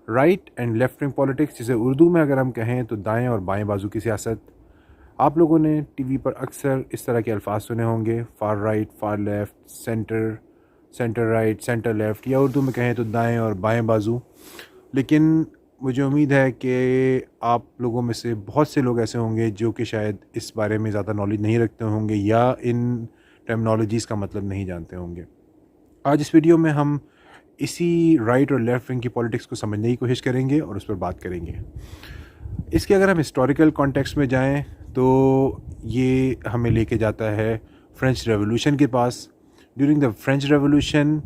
Right and left wing politics, जिसे उर्दू में अगर हम कहें तो दाएं और बाएं बाजू की सियासत। आप लोगों ने टीवी पर अक्सर इस तरह के अल्फाज सुने होंगे, far right, far left, centre, centre right, centre left, या उर्दू में कहें तो दाएं और बाएं बाजू। लेकिन मुझे उम्मीद है कि आप लोगों में से बहुत से लोग ऐसे होंगे जो कि शायद इस बारे में ज़्यादा नॉलेज नहीं रखते होंगे या इन टर्मिनोलॉजीज़ का मतलब नहीं जानते होंगे। आज इस वीडियो में हम इसी राइट और लेफ़्ट विंग की पॉलिटिक्स को समझने की कोशिश करेंगे और उस पर बात करेंगे। इसके अगर हम हिस्टोरिकल कॉन्टेक्स्ट में जाएं तो ये हमें लेके जाता है फ्रेंच रेवोल्यूशन के पास। ड्यूरिंग द फ्रेंच रेवोल्यूशन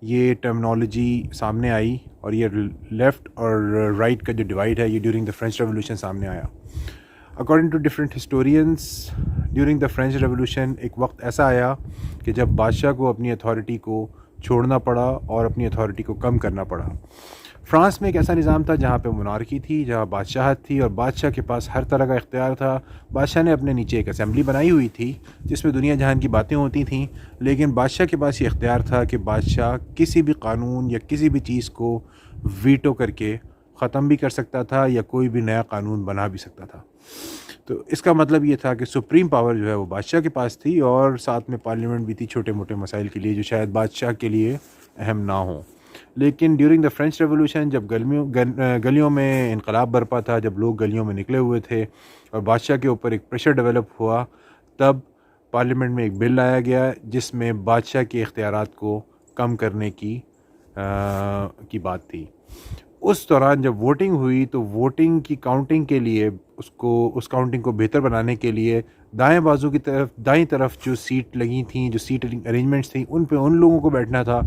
ये टर्मिनोलॉजी सामने आई और ये लेफ़्ट और राइट का जो डिवाइड है ये ड्यूरिंग द फ्रेंच रेवोल्यूशन सामने आया। According to different historians, during the French Revolution एक वक्त ऐसा आया कि जब बादशाह को अपनी अथॉरिटी को छोड़ना पड़ा और अपनी अथॉरिटी को कम करना पड़ा। फ्रांस में एक ऐसा निज़ाम था जहाँ पे मोनार्की थी, जहाँ बादशाहत थी और बादशाह के पास हर तरह का इख्तियार था। बादशाह ने अपने नीचे एक असेंबली बनाई हुई थी जिसमें दुनिया जहान की बातें होती थीं, लेकिन बादशाह के पास ये इख्तियार था कि बादशाह किसी भी कानून या किसी भी चीज़ को वीटो करके ख़त्म भी कर सकता था या कोई भी नया कानून बना भी सकता था। तो इसका मतलब ये था कि सुप्रीम पावर जो है वो बादशाह के पास थी और साथ में पार्लियामेंट भी थी छोटे मोटे मसाइल के लिए जो शायद बादशाह के लिए अहम ना हो। लेकिन ड्यूरिंग द फ्रेंच रेवोल्यूशन जब गलियों में इनकलाब बरपा था, जब लोग गलियों में निकले हुए थे और बादशाह के ऊपर एक प्रेशर डेवलप हुआ, तब पार्लियामेंट में एक बिल लाया गया जिसमें बादशाह के इख्तियारात को कम करने की बात थी। उस दौरान जब वोटिंग हुई तो वोटिंग की काउंटिंग के लिए उस काउंटिंग को बेहतर बनाने के लिए दाईं तरफ जो सीट लगी थी, जो सीट अरेंजमेंट्स थी, उन पे उन लोगों को बैठना था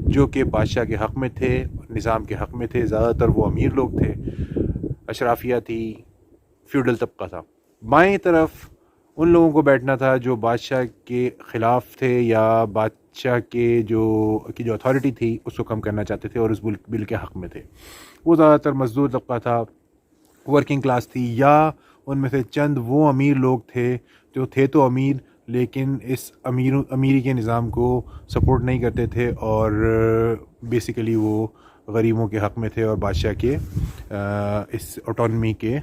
जो कि बादशाह के हक़ में थे, निज़ाम के हक़ में थे। ज़्यादातर वो अमीर लोग थे, अशराफिया थी, फ्यूडल तबका था। बाएं तरफ उन लोगों को बैठना था जो बादशाह के ख़िलाफ़ थे या बादशाह की जो अथॉरिटी थी उसको कम करना चाहते थे और उस बिल के हक़ में थे। वो ज़्यादातर मज़दूर तबका था, वर्किंग क्लास थी, या उनमें से चंद वो अमीर लोग थे जो थे तो अमीर लेकिन इस अमीरी के निज़ाम को सपोर्ट नहीं करते थे और बेसिकली वो गरीबों के हक़ में थे और बादशाह के इस ऑटोनमी के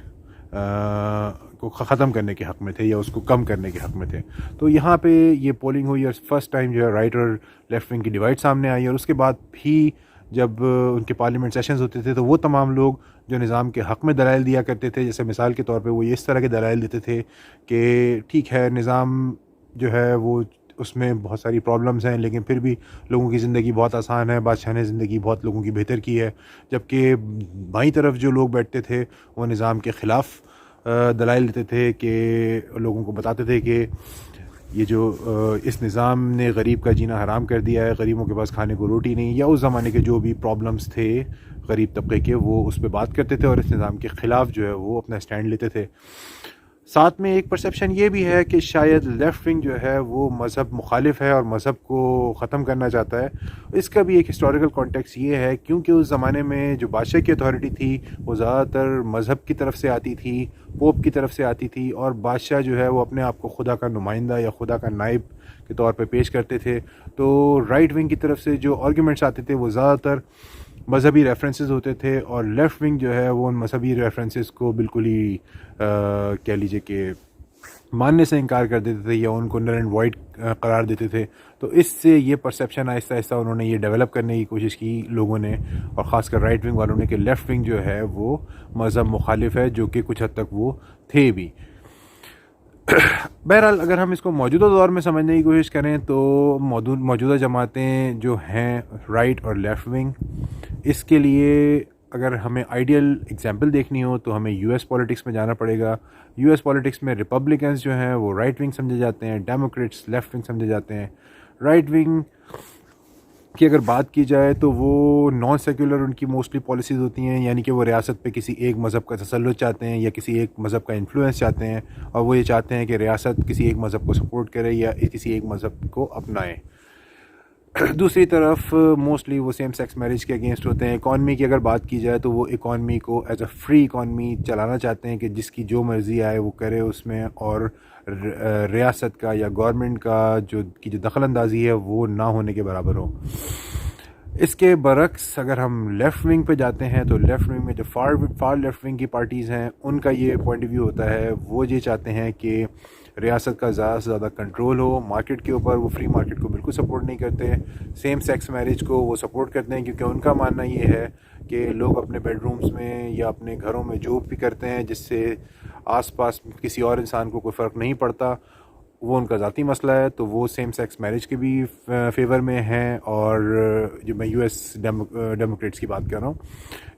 को ख़त्म करने के हक़ में थे या उसको कम करने के हक़ में थे। तो यहाँ पे ये पोलिंग हुई और फर्स्ट टाइम जो है राइट और लेफ़्ट विंग की डिवाइड सामने आई। और उसके बाद भी जब उनके पार्लियामेंट सेशंस होते थे तो वो तमाम लोग जो निज़ाम के हक़ में दलाइल दिया करते थे, जैसे मिसाल के तौर पे वो ये इस तरह के दलाइल देते थे कि ठीक है, निज़ाम जो है वो उसमें बहुत सारी प्रॉब्लम्स हैं लेकिन फिर भी लोगों की ज़िंदगी बहुत आसान है, बादशाह ने ज़िंदगी बहुत लोगों की बेहतर की है। जबकि बाईं तरफ जो लोग बैठते थे वो निज़ाम के ख़िलाफ़ दलाइल देते थे कि लोगों को बताते थे कि ये जो इस निज़ाम ने गरीब का जीना हराम कर दिया है, गरीबों के पास खाने को रोटी नहीं, या उस ज़माने के जो भी प्रॉब्लम्स थे गरीब तबके के, वो उस पर बात करते थे और इस निज़ाम के ख़िलाफ़ जो है वो अपना स्टैंड लेते थे। साथ में एक परसेप्शन ये भी है कि शायद लेफ़्ट विंग जो है वो मज़हब मुखालिफ है और मज़हब को ख़त्म करना चाहता है। इसका भी एक हिस्टोरिकल कॉन्टेक्स्ट ये है क्योंकि उस ज़माने में जो बादशाह की अथॉरिटी थी वो ज़्यादातर मज़हब की तरफ से आती थी, पोप की तरफ से आती थी, और बादशाह जो है वो अपने आप को खुदा का नुमाइंदा या खुदा का नाइब के तौर पे पेश करते थे। तो राइट विंग की तरफ से जो आर्ग्यूमेंट्स आते थे वो ज़्यादातर मज़हबी रेफरेंसेस होते थे और लेफ़्ट विंग जो है वो उन मज़हबी रेफरेंसेस को बिल्कुल ही कह लीजिए कि मानने से इनकार कर देते थे या उनको नल एंड वाइड करार देते थे। तो इससे ये परसेप्शन आहिस्ता आहिस्ता उन्होंने ये डेवलप करने की कोशिश की लोगों ने, और ख़ासकर राइट विंग वालों ने, कि लेफ़्ट विंग जो है वो मज़हब मुखालिफ है, जो कि कुछ हद तक वो थे भी। बहरहाल अगर हम इसको मौजूदा दौर में समझने की कोशिश करें तो मौजूदा जमातें जो हैं राइट और लेफ़्ट विंग, इसके लिए अगर हमें आइडियल एग्जांपल देखनी हो तो हमें यूएस पॉलिटिक्स में जाना पड़ेगा। यूएस पॉलिटिक्स में रिपब्लिकन्स जो हैं वो राइट विंग समझे जाते हैं, डेमोक्रेट्स लेफ़्ट विंग समझे जाते हैं। राइट विंग की अगर बात की जाए तो वो नॉन सेक्युलर उनकी मोस्टली पॉलिसीज़ होती हैं, यानी कि वो रियासत पे किसी एक मज़हब का तसल्लुत चाहते हैं या किसी एक मज़हब का इन्फ्लुएंस चाहते हैं, और वो ये चाहते हैं कि रियासत किसी एक मज़हब को सपोर्ट करे या किसी एक मज़हब को अपनाए। दूसरी तरफ मोस्टली वो सेम सेक्स मैरिज के अगेंस्ट होते हैं। इकॉनमी की अगर बात की जाए तो वो इकॉनमी को एज अ फ्री इकॉनमी चलाना चाहते हैं कि जिसकी जो मर्ज़ी आए वो करे उसमें, और रियासत का या गवर्नमेंट का जो दखल अंदाजी है वो ना होने के बराबर हो। इसके बरक्स अगर हम लेफ़्ट विंग पे जाते हैं तो लेफ़्ट विंग में जो फार लेफ़्ट विंग की पार्टीज़ हैं उनका ये पॉइंट ऑफ व्यू होता है, वो ये चाहते हैं कि रियासत का ज़्यादा से ज़्यादा कंट्रोल हो मार्केट के ऊपर। वो फ्री मार्केट को बिल्कुल सपोर्ट नहीं करते, सेम सेक्स मैरिज को वो सपोर्ट करते हैं, क्योंकि उनका मानना ये है कि लोग अपने बेडरूम्स में या अपने घरों में जो भी करते हैं जिससे आसपास किसी और इंसान को कोई फ़र्क नहीं पड़ता, वो उनका ज़ाती मसला है। तो वो सेम सेक्स मैरिज के भी फेवर में हैं, और जो मैं यूएस डेमोक्रेट्स की बात कर रहा हूँ।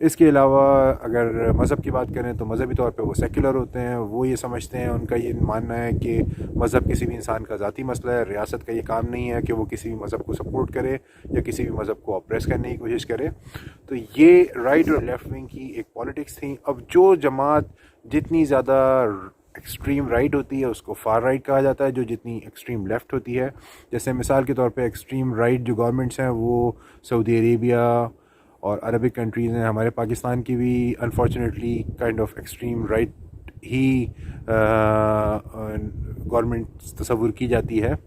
इसके अलावा अगर मज़हब की बात करें तो मज़हबी तौर पे वो सेक्युलर होते हैं। वो ये समझते हैं, उनका ये मानना है कि मज़हब किसी भी इंसान का ज़ाती मसला है, रियासत का ये काम नहीं है कि वो किसी भी मज़हब को सपोर्ट करे या किसी भी मज़हब को ऑप्रेस करने की कोशिश करे। तो ये राइट और लेफ़्ट विंग की एक पॉलिटिक्स थी। अब जो जमात जितनी ज़्यादा एक्सट्रीम राइट होती है उसको फार राइट कहा जाता है, जो जितनी एक्सट्रीम लेफ़्ट होती है, जैसे मिसाल के तौर पे एक्सट्रीम राइट जो गवर्नमेंट्स हैं वो सऊदी अरेबिया और अरबिक कंट्रीज़ हैं, हमारे पाकिस्तान की भी unfortunately kind of extreme right he government तस्वुर की जाती है।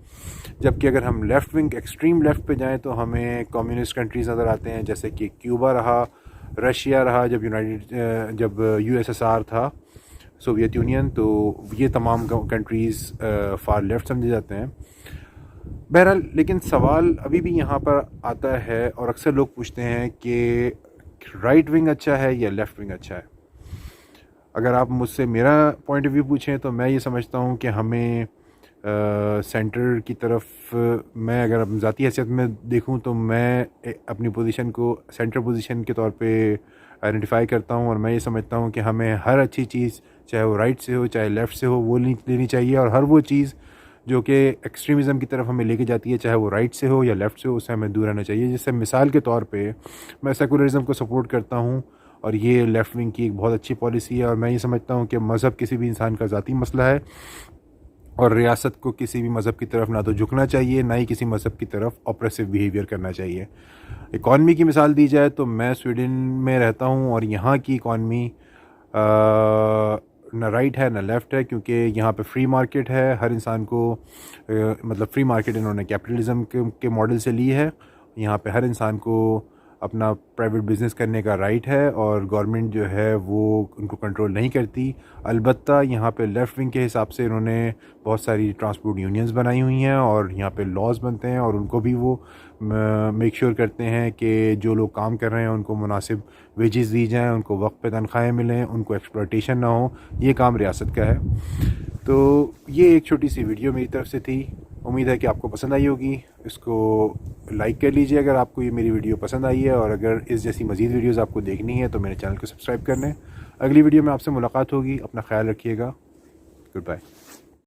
जबकि अगर हम लेफ़्ट विंग एक्सट्रीम लेफ़्ट पे जाएं तो हमें कम्युनिस्ट कंट्रीज़ नज़र आते हैं, जैसे कि क्यूबा रहा, रशिया रहा, जब यूएसएसआर था, सोवियत यूनियन, तो ये तमाम कंट्रीज़ फार लेफ़्ट समझे जाते हैं। बहरहाल, लेकिन सवाल अभी भी यहाँ पर आता है और अक्सर लोग पूछते हैं कि राइट विंग अच्छा है या लेफ़्ट विंग अच्छा है। अगर आप मुझसे मेरा पॉइंट ऑफ व्यू पूछें तो मैं ये समझता हूँ कि हमें सेंटर की तरफ, मैं अगर अपनी ज़ाती हैसियत में देखूँ तो मैं अपनी पोजीशन को सेंटर पोजीशन के तौर पे आइडेंटिफाई करता हूँ, और मैं ये समझता हूँ कि हमें हर अच्छी चीज़, चाहे वो राइट से हो चाहे लेफ़्ट से हो, वो लेनी चाहिए, और हर वो चीज़ जो कि एक्सट्रीमिज़म की तरफ हमें लेके जाती है, चाहे वो राइट से हो या लेफ़्ट से हो, उससे हमें दूर रहना चाहिए। जैसे मिसाल के तौर पे मैं सेकुलरिज़म को सपोर्ट करता हूँ, और ये लेफ़्ट विंग की एक बहुत अच्छी पॉलिसी है, और मैं ये समझता हूँ कि मज़हब किसी भी इंसान का ज़ाती मसला है, और रियासत को किसी भी मज़हब की तरफ ना तो झुकना चाहिए, ना ही किसी मज़हब की तरफ ऑप्रेसिव बिहेवियर करना चाहिए। इकॉनमी की मिसाल दी जाए तो मैं स्वीडन में रहता हूँ, और यहाँ की इकॉनमी ना राइट है ना लेफ़्ट है, क्योंकि यहाँ पे फ्री मार्केट है। हर इंसान को मतलब फ्री मार्केट इन्होंने कैपिटलिज़म के मॉडल से ली है। यहाँ पे हर इंसान को अपना प्राइवेट बिज़नेस करने का राइट है, और गवर्नमेंट जो है वो उनको कंट्रोल नहीं करती। अलबत्ता यहाँ पे लेफ़्ट विंग के हिसाब से इन्होंने बहुत सारी ट्रांसपोर्ट यूनियंस बनाई हुई हैं, और यहाँ पे लॉज बनते हैं, और उनको भी वो मेक श्योर करते हैं कि जो लोग काम कर रहे हैं उनको मुनासिब वेजेस दी जाएँ, उनको वक्त पे तनख्वाहें मिलें, उनको एक्सप्लॉयटेशन ना हो। ये काम रियासत का है। तो ये एक छोटी सी वीडियो मेरी तरफ से थी, उम्मीद है कि आपको पसंद आई होगी। इसको लाइक कर लीजिए अगर आपको ये मेरी वीडियो पसंद आई है, और अगर इस जैसी मज़ीद वीडियोस आपको देखनी है तो मेरे चैनल को सब्सक्राइब कर लें। अगली वीडियो में आपसे मुलाकात होगी। अपना ख्याल रखिएगा। Good bye.